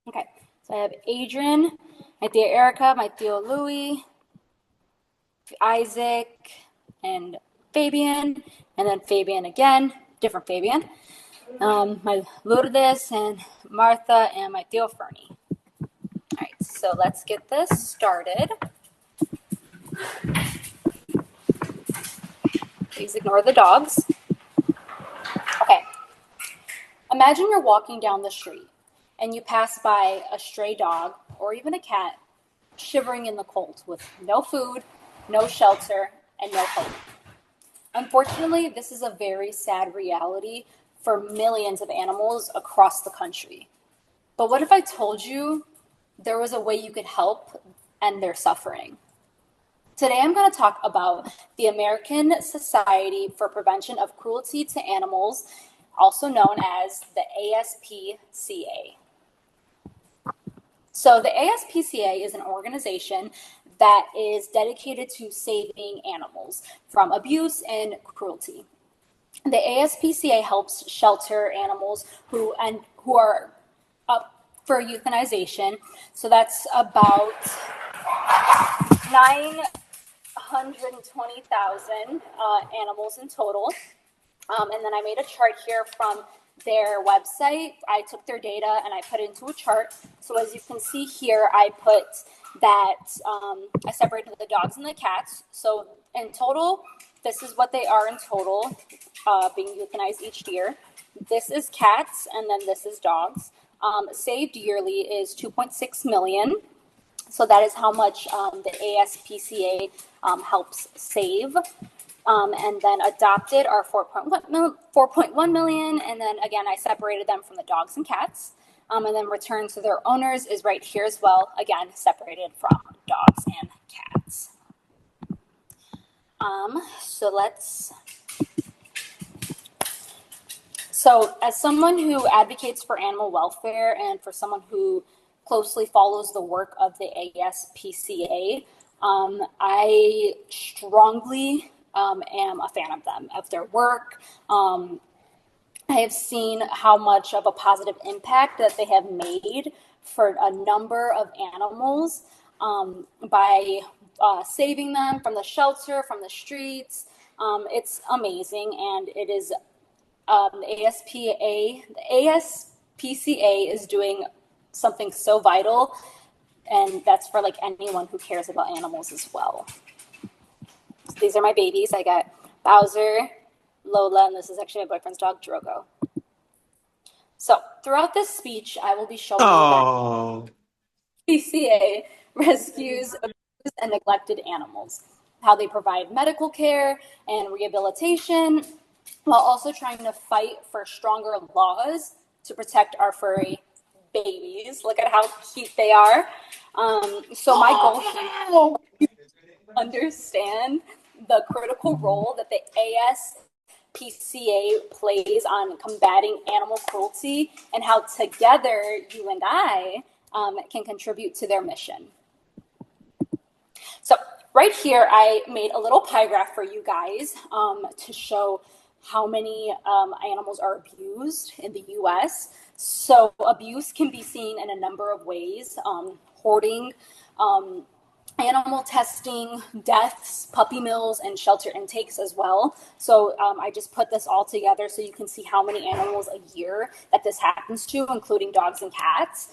Okay, so I have Adrian, my Thea Erica, my Theo Louie, Isaac, and Fabian, and then Fabian again, different Fabian. My Lourdes and Martha, and my Theo Fernie. All right, so let's get this started. Please ignore the dogs. Okay, imagine you're walking down the street and you pass by a stray dog or even a cat shivering in the cold with no food, no shelter, and no hope. Unfortunately, this is a very sad reality for millions of animals across the country. But what if I told you there was a way you could help end their suffering? Today I'm going to talk about the American Society for Prevention of Cruelty to Animals, also known as the ASPCA. So the ASPCA is an organization that is dedicated to saving animals from abuse and cruelty. The ASPCA helps shelter animals who are up for euthanization. So that's about 920,000 animals in total. And then I made a chart here from their website. I took their data and I put it into a chart. So as you can see here, I put that I separated the dogs and the cats. So in total, this is what they are in total, being euthanized each year. This is cats, and then this is dogs. Saved yearly is 2.6 million. So that is how much the ASPCA helps save. And then adopted are 4.1 million. And then again, I separated them from the dogs and cats. And then returned to their owners is right here as well. Again, separated from dogs and cats. So as someone who advocates for animal welfare and for someone who closely follows the work of the ASPCA, I strongly am a fan of them, of their work. I have seen how much of a positive impact that they have made for a number of animals by saving them from the shelter, from the streets. It's amazing, and it is the ASPCA is doing something so vital, and that's for like anyone who cares about animals as well. So these are my babies. I got Bowser, Lola, and this is actually my boyfriend's dog, Drogo. So throughout this speech, I will be showing you that PCA rescues abused and neglected animals, how they provide medical care and rehabilitation, while also trying to fight for stronger laws to protect our furry babies. Look at how cute they are. So my goal here is to understand the critical role that the ASPCA plays on combating animal cruelty and how together you and I can contribute to their mission. So right here, I made a little pie graph for you guys to show how many animals are abused in the U.S. So abuse can be seen in a number of ways: hoarding, animal testing, deaths, puppy mills, and shelter intakes as well. So I just put this all together so you can see how many animals a year that this happens to, including dogs and cats.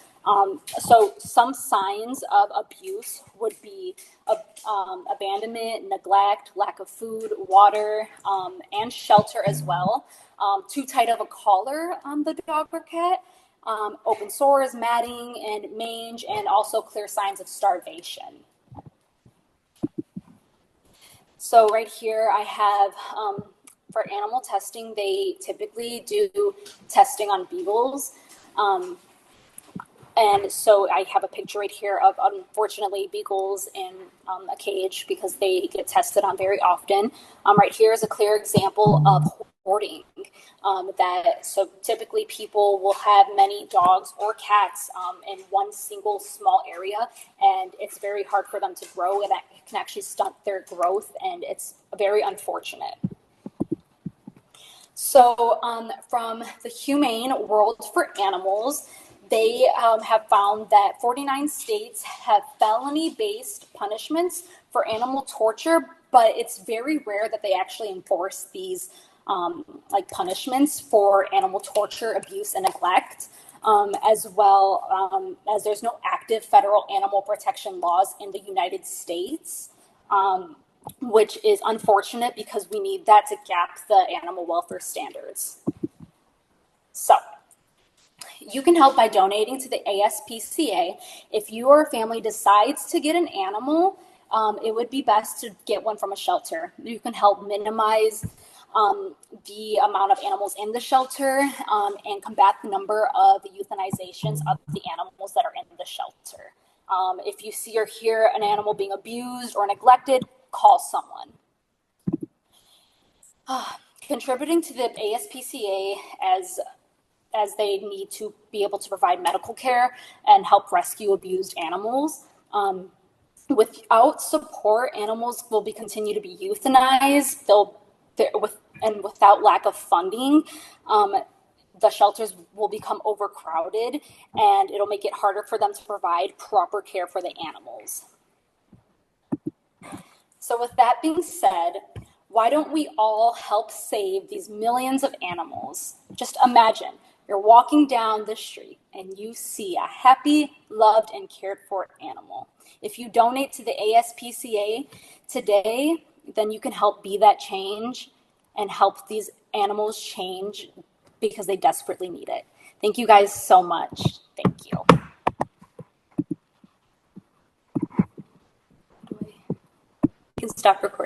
So some signs of abuse would be abandonment, neglect, lack of food, water, and shelter as well. Too tight of a collar on the dog or cat, open sores, matting, and mange, and also clear signs of starvation. So right here I have, for animal testing, they typically do testing on beagles. And so I have a picture right here of, unfortunately, beagles in a cage because they get tested on very often. Right here is a clear example of hoarding. So typically people will have many dogs or cats in one single small area, and it's very hard for them to grow, and that can actually stunt their growth, and it's very unfortunate. So from the Humane World for Animals, They have found that 49 states have felony-based punishments for animal torture, but it's very rare that they actually enforce these like punishments for animal torture, abuse, and neglect, as well as there's no active federal animal protection laws in the United States, which is unfortunate because we need that to gap the animal welfare standards. So you can help by donating to the ASPCA. If your family decides to get an animal, it would be best to get one from a shelter. You can help minimize the amount of animals in the shelter and combat the number of euthanizations of the animals that are in the shelter. If you see or hear an animal being abused or neglected, call someone. Contributing to the ASPCA as they need to be able to provide medical care and help rescue abused animals. Without support, animals will continue to be euthanized. And without lack of funding, the shelters will become overcrowded, and it'll make it harder for them to provide proper care for the animals. So with that being said, why don't we all help save these millions of animals? Just imagine you're walking down the street and you see a happy, loved, and cared for animal. If you donate to the ASPCA today, then you can help be that change and help these animals change because they desperately need it. Thank you guys so much. Thank you. You can stop recording.